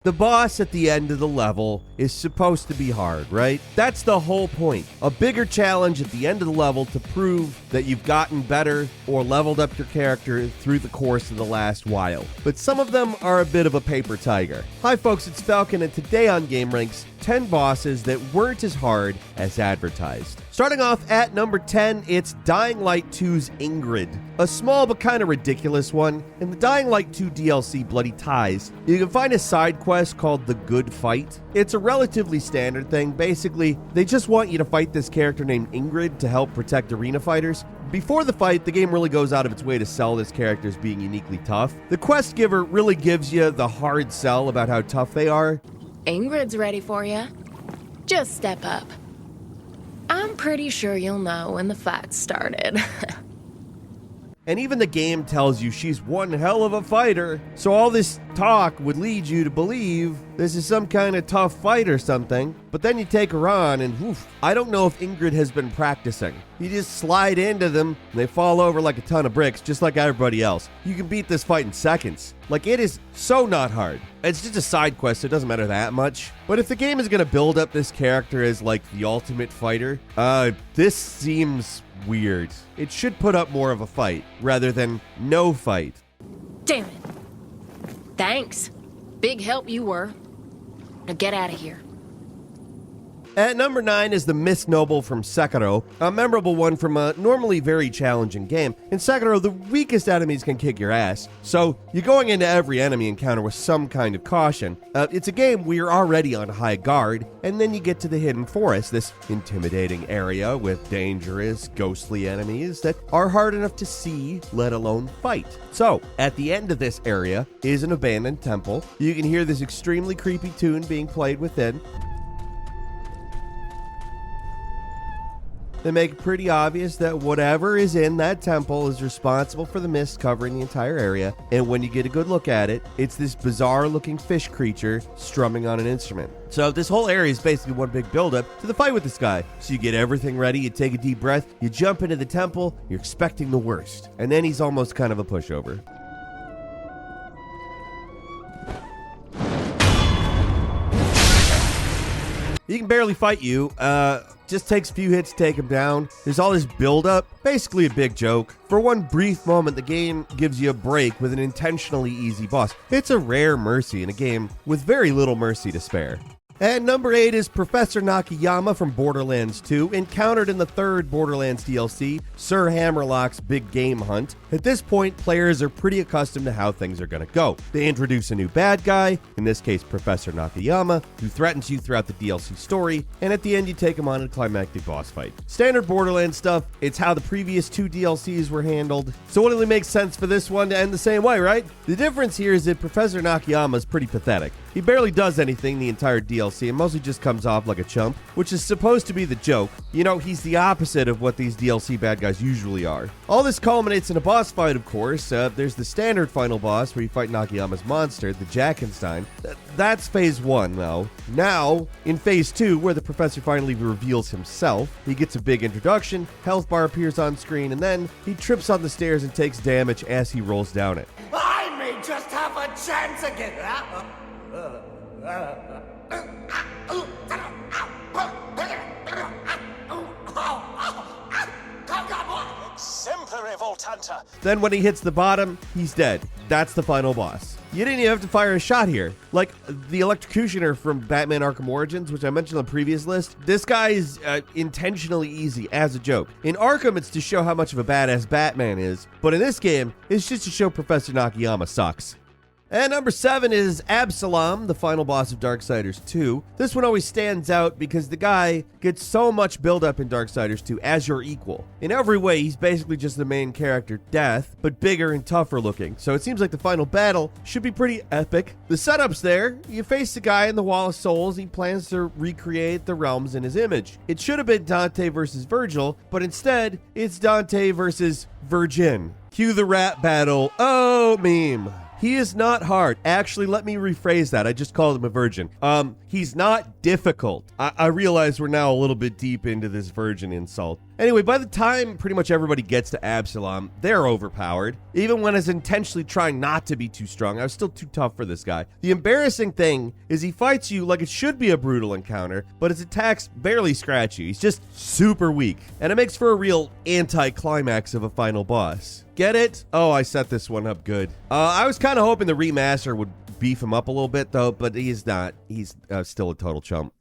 The boss at the end of the level is supposed to be hard, right? That's the whole point. A bigger challenge at the end of the level to prove that you've gotten better or leveled up your character through the course of the last while. But some of them are a bit of a paper tiger. Hi folks, it's Falcon, and today on Gameranx, 10 bosses that weren't as hard as advertised. Starting off at number 10, it's Dying Light 2's Ingrid. A small but kind of ridiculous one. In the Dying Light 2 DLC Bloody Ties, you can find a side quest called The Good Fight. It's a relatively standard thing. Basically, they just want you to fight this character named Ingrid to help protect arena fighters. Before the fight, the game really goes out of its way to sell this character as being uniquely tough. The quest giver really gives you the hard sell about how tough they are. Ingrid's ready for you. Just step up. I'm pretty sure you'll know when the fight started. And even the game tells you she's one hell of a fighter. So all this talk would lead you to believe this is some kind of tough fight or something. But then you take her on and oof, I don't know if Ingrid has been practicing. You just slide into them and they fall over like a ton of bricks, just like everybody else. You can beat this fight in seconds. Like, it is so not hard. It's just a side quest, so it doesn't matter that much. But if the game is going to build up this character as like the ultimate fighter, this seems weird. It should put up more of a fight rather than no fight. Damn it. Thanks. Big help you were. Now get out of here. At number 9 is the Miss Noble from Sekiro, a memorable one from a normally very challenging game. In Sekiro, the weakest enemies can kick your ass, so you're going into every enemy encounter with some kind of caution. It's a game where you're already on high guard, and then you get to the Hidden Forest, this intimidating area with dangerous, ghostly enemies that are hard enough to see, let alone fight. So, at the end of this area is an abandoned temple. You can hear this extremely creepy tune being played within. They make it pretty obvious that whatever is in that temple is responsible for the mist covering the entire area, and when you get a good look at it, it's this bizarre-looking fish creature strumming on an instrument. So this whole area is basically one big build-up to the fight with this guy. So you get everything ready, you take a deep breath, you jump into the temple, you're expecting the worst, and then he's almost kind of a pushover. He can barely fight you, just takes a few hits to take him down. There's all this build-up, basically a big joke. For one brief moment, the game gives you a break with an intentionally easy boss. It's a rare mercy in a game with very little mercy to spare. And number 8 is Professor Nakayama from Borderlands 2, encountered in the third Borderlands DLC, Sir Hammerlock's Big Game Hunt. At this point, players are pretty accustomed to how things are going to go. They introduce a new bad guy, in this case Professor Nakayama, who threatens you throughout the DLC story, and at the end you take him on a climactic boss fight. Standard Borderlands stuff, it's how the previous 2 DLCs were handled, so it only makes sense for this one to end the same way, right? The difference here is that Professor Nakayama is pretty pathetic. He barely does anything the entire DLC and mostly just comes off like a chump, which is supposed to be the joke. You know, he's the opposite of what these DLC bad guys usually are. All this culminates in a boss fight, of course. There's the standard final boss where you fight Nakayama's monster, the Jackenstein. That's phase 1, though. Now, in phase 2, where the professor finally reveals himself, he gets a big introduction, health bar appears on screen, and then he trips on the stairs and takes damage as he rolls down it. I may just have a chance again. Exemplary Voltanta. Then when he hits the bottom, he's dead. That's the final boss. You didn't even have to fire a shot here. Like the electrocutioner from Batman Arkham Origins, which I mentioned on the previous list, this guy is intentionally easy as a joke. In Arkham, it's to show how much of a badass Batman is, but in this game, it's just to show Professor Nakayama sucks. And number 7 is Absalom, the final boss of Darksiders 2. This one always stands out because the guy gets so much build-up in Darksiders 2 as your equal. In every way, he's basically just the main character, Death, but bigger and tougher looking. So it seems like the final battle should be pretty epic. The setup's there. You face the guy in the Wall of Souls. He plans to recreate the realms in his image. It should have been Dante versus Virgil, but instead, it's Dante versus Virgin. Cue the rap battle. Oh, meme. He is not hard. Actually, let me rephrase that. I just called him a virgin. He's not difficult. I realize we're now a little bit deep into this virgin insult. Anyway, by the time pretty much everybody gets to Absalom, they're overpowered. Even when I was intentionally trying not to be too strong, I was still too tough for this guy. The embarrassing thing is he fights you like it should be a brutal encounter, but his attacks barely scratch you. He's just super weak, and it makes for a real anti-climax of a final boss. Get it? Oh, I set this one up good. I was kind of hoping the remaster would beef him up a little bit, though, but he's not. He's still a total chump.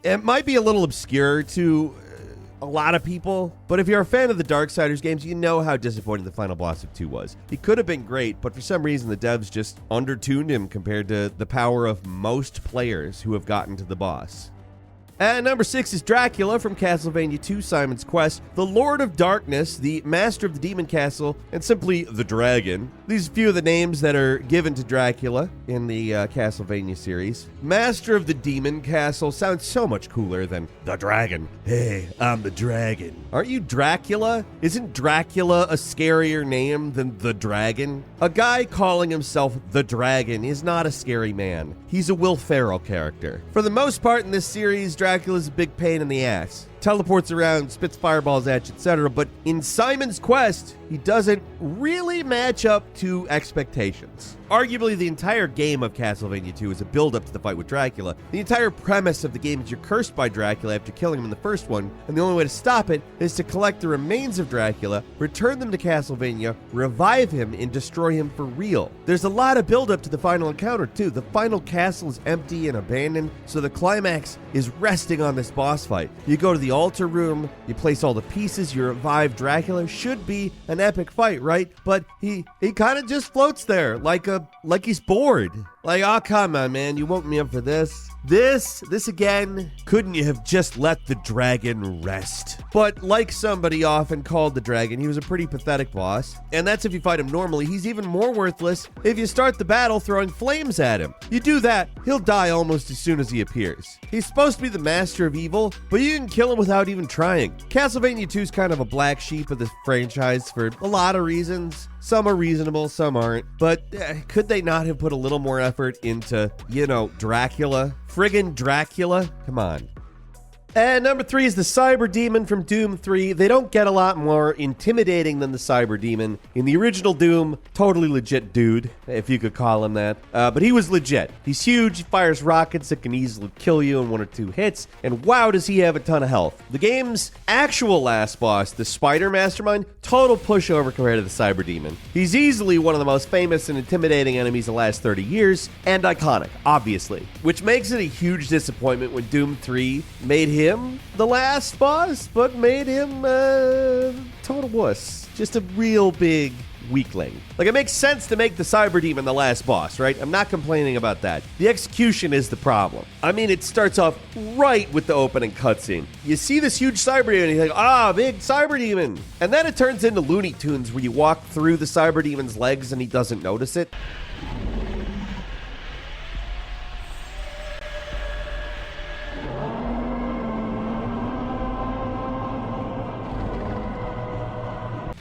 It might be a little obscure to a lot of people, but if you're a fan of the Darksiders games, you know how disappointing the final boss of 2 was. He could have been great, but for some reason the devs just undertuned him compared to the power of most players who have gotten to the boss. And number 6 is Dracula from Castlevania II Simon's Quest, the Lord of Darkness, the Master of the Demon Castle, and simply the Dragon. These are a few of the names that are given to Dracula in the Castlevania series. Master of the Demon Castle sounds so much cooler than the Dragon. Hey, I'm the Dragon. Aren't you Dracula? Isn't Dracula a scarier name than the Dragon? A guy calling himself the Dragon is not a scary man. He's a Will Ferrell character. For the most part in this series, Dracula's a big pain in the ass. Teleports around, spits fireballs at you, etc. But in Simon's Quest, he doesn't really match up to expectations. Arguably, the entire game of Castlevania 2 is a build-up to the fight with Dracula. The entire premise of the game is you're cursed by Dracula after killing him in the first one, and the only way to stop it is to collect the remains of Dracula, return them to Castlevania, revive him, and destroy him for real. There's a lot of build-up to the final encounter, too. The final castle is empty and abandoned, so the climax is resting on this boss fight. You go to the altar room, you place all the pieces, you revive Dracula. Should be an epic fight, right? But he kind of just floats there like he's bored. Like, oh, come on, man, you woke me up for this. This again? Couldn't you have just let the dragon rest? But like somebody often called the dragon, he was a pretty pathetic boss. And that's if you fight him normally. He's even more worthless if you start the battle throwing flames at him. You do that, he'll die almost as soon as he appears. He's supposed to be the master of evil, but you can kill him without even trying. Castlevania 2 is kind of a black sheep of this franchise for a lot of reasons. Some are reasonable, some aren't. But could they not have put a little more effort into, Dracula? Friggin' Dracula? Come on. And number 3 is the Cyber Demon from Doom 3. They don't get a lot more intimidating than the Cyber Demon. In the original Doom, totally legit dude, if you could call him that. But he was legit. He's huge, he fires rockets that can easily kill you in 1 or 2 hits, and wow, does he have a ton of health. The game's actual last boss, the Spider Mastermind, total pushover compared to the Cyber Demon. He's easily one of the most famous and intimidating enemies of the last 30 years, and iconic, obviously. Which makes it a huge disappointment when Doom 3 made him the last boss, but made him total wuss. Just a real big weakling. Like, it makes sense to make the Cyber Demon the last boss, right? I'm not complaining about that. The execution is the problem. I mean, it starts off right with the opening cutscene. You see this huge Cyber Demon, and you're like, big Cyber Demon. And then it turns into Looney Tunes where you walk through the Cyber Demon's legs and he doesn't notice it.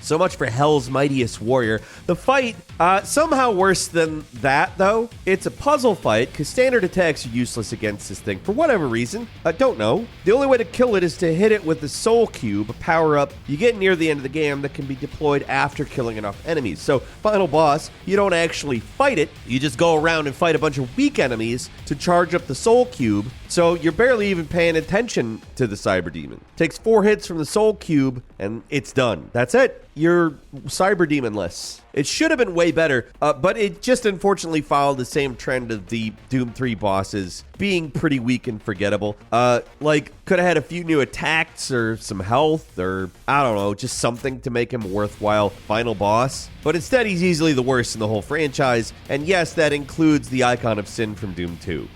So much for Hell's Mightiest Warrior. The fight, somehow worse than that, though. It's a puzzle fight, because standard attacks are useless against this thing for whatever reason. I don't know. The only way to kill it is to hit it with the Soul Cube, a power-up you get near the end of the game that can be deployed after killing enough enemies. So, final boss, you don't actually fight it. You just go around and fight a bunch of weak enemies to charge up the Soul Cube. So you're barely even paying attention to the Cyber Demon. Takes 4 hits from the Soul Cube, and it's done. That's it. You're Cyber Demon-less. It should have been way better, but it just unfortunately followed the same trend of the Doom 3 bosses being pretty weak and forgettable. Could have had a few new attacks or some health or, I don't know, just something to make him a worthwhile final boss. But instead, he's easily the worst in the whole franchise, and yes, that includes the Icon of Sin from Doom 2.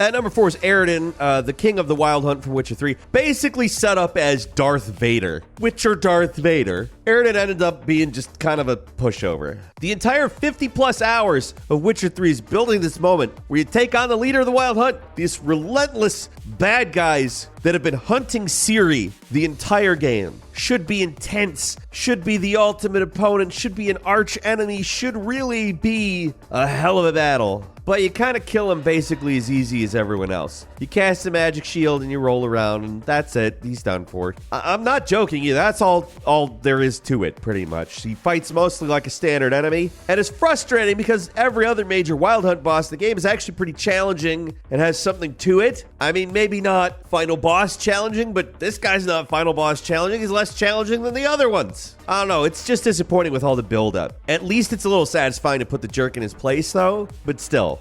At number 4 is Aridin, the king of the Wild Hunt from Witcher 3, basically set up as Darth Vader. Witcher Darth Vader. Aridin ended up being just kind of a pushover. The entire 50-plus hours of Witcher 3 is building this moment where you take on the leader of the Wild Hunt, these relentless bad guys that have been hunting Ciri the entire game. Should be intense, should be the ultimate opponent, should be an arch enemy, should really be a hell of a battle. But you kind of kill him basically as easy as everyone else. You cast a magic shield and you roll around and that's it. He's done for. I'm not joking you. That's all there is to it, pretty much. He fights mostly like a standard enemy. And it's frustrating because every other major Wild Hunt boss in the game is actually pretty challenging and has something to it. I mean, maybe not final boss challenging, but this guy's not final boss challenging. He's less challenging than the other ones. I don't know. It's just disappointing with all the build-up. At least it's a little satisfying to put the jerk in his place, though. But still.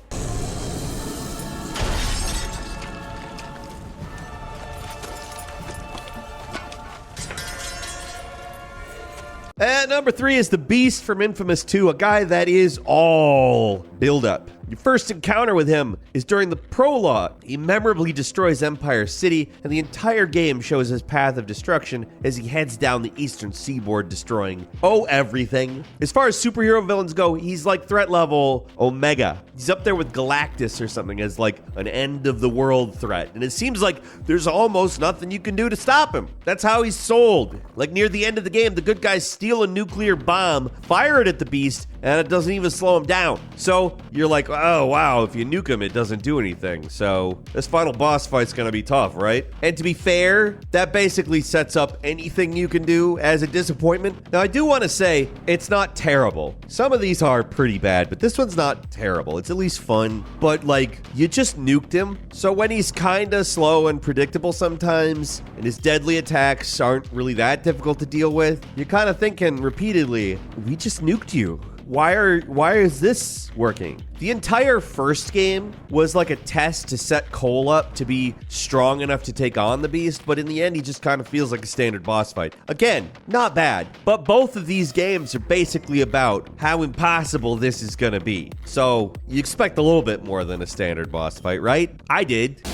At number 3 is the Beast from Infamous 2, a guy that is all build-up. Your first encounter with him is during the prologue. He memorably destroys Empire City, and the entire game shows his path of destruction as he heads down the eastern seaboard, destroying everything. As far as superhero villains go, he's like threat level Omega. He's up there with Galactus or something as like an end-of-the-world threat, and it seems like there's almost nothing you can do to stop him. That's how he's sold. Like near the end of the game, the good guys steal a nuclear bomb, fire it at the Beast, and it doesn't even slow him down. So you're like, oh wow, if you nuke him, it doesn't do anything. So this final boss fight's gonna be tough, right? And to be fair, that basically sets up anything you can do as a disappointment. Now I do want to say, it's not terrible. Some of these are pretty bad, but this one's not terrible. It's at least fun, but like, you just nuked him. So when he's kinda slow and predictable sometimes, and his deadly attacks aren't really that difficult to deal with, you're kind of thinking repeatedly, we just nuked you. Why is this working? The entire first game was like a test to set Cole up to be strong enough to take on the Beast, but in the end, he just kind of feels like a standard boss fight. Again, not bad, but both of these games are basically about how impossible this is gonna be. So you expect a little bit more than a standard boss fight, right? I did.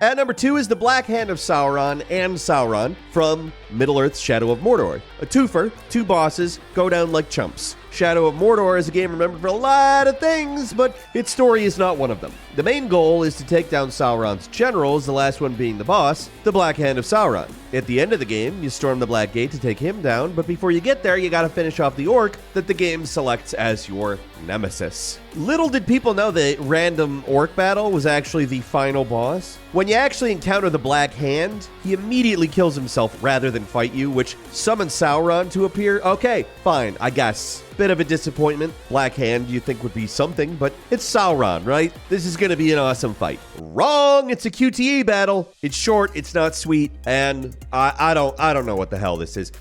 At number 2 is the Black Hand of Sauron and Sauron from Middle-earth's Shadow of Mordor. A twofer, 2 bosses, go down like chumps. Shadow of Mordor is a game remembered for a lot of things, but its story is not one of them. The main goal is to take down Sauron's generals, the last one being the boss, the Black Hand of Sauron. At the end of the game, you storm the Black Gate to take him down, but before you get there, you gotta finish off the orc that the game selects as your nemesis. Little did people know that random orc battle was actually the final boss. When you actually encounter the Black Hand, he immediately kills himself rather than fight you, which summons Sauron to appear. Okay, fine, I guess. Bit of a disappointment. Black Hand you think would be something, but it's Sauron, right? This is gonna be an awesome fight. Wrong! It's a QTE battle. It's short, it's not sweet, and I don't know what the hell this is.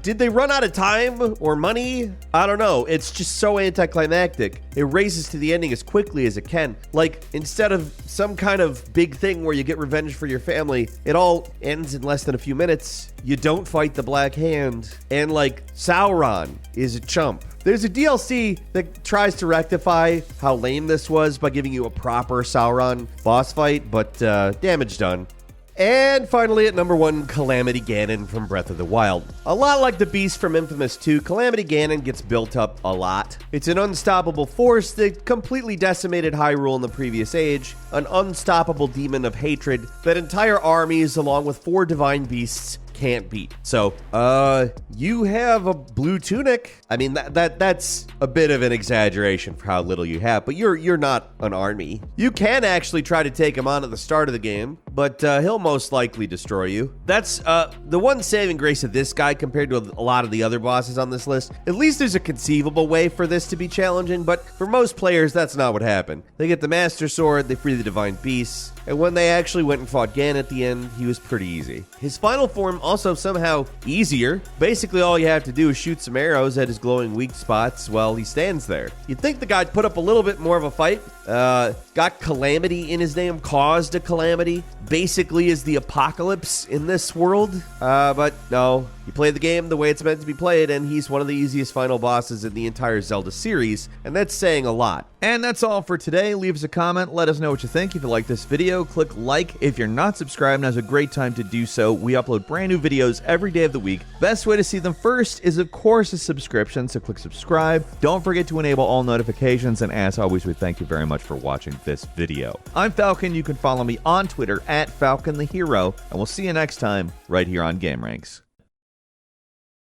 Did they run out of time or money? I don't know. It's just so anticlimactic. It races to the ending as quickly as it can. Like, instead of some kind of big thing where you get revenge for your family, it all ends in less than a few minutes. You don't fight the Black Hand, and like, Sauron is a chump. There's a DLC that tries to rectify how lame this was by giving you a proper Sauron boss fight, but damage done. And finally at number 1, Calamity Ganon from Breath of the Wild. A lot like the Beast from Infamous 2, Calamity Ganon gets built up a lot. It's an unstoppable force that completely decimated Hyrule in the previous age, an unstoppable demon of hatred that entire armies along with 4 divine beasts can't beat. So, you have a blue tunic. I mean, that's a bit of an exaggeration for how little you have, but you're not an army. You can actually try to take him on at the start of the game, but he'll most likely destroy you. That's the one saving grace of this guy compared to a lot of the other bosses on this list. At least there's a conceivable way for this to be challenging, but for most players, that's not what happened. They get the Master Sword, they free the Divine Beasts, and when they actually went and fought Ganon at the end, he was pretty easy. His final form also somehow easier. Basically, all you have to do is shoot some arrows at his glowing weak spots while he stands there. You'd think the guy'd put up a little bit more of a fight. Got calamity in his name, caused a calamity, basically is the apocalypse in this world. But no, you play the game the way it's meant to be played, and he's one of the easiest final bosses in the entire Zelda series, and that's saying a lot. And that's all for today. Leave us a comment, let us know what you think. If you like this video, click like. If you're not subscribed, now's a great time to do so. We upload brand new videos every day of the week. Best way to see them first is, of course, a subscription, so click subscribe. Don't forget to enable all notifications, and as always, we thank you very much for watching this video. I'm Falcon. You can follow me on Twitter at Falcon the Hero, and we'll see you next time right here on Gameranx.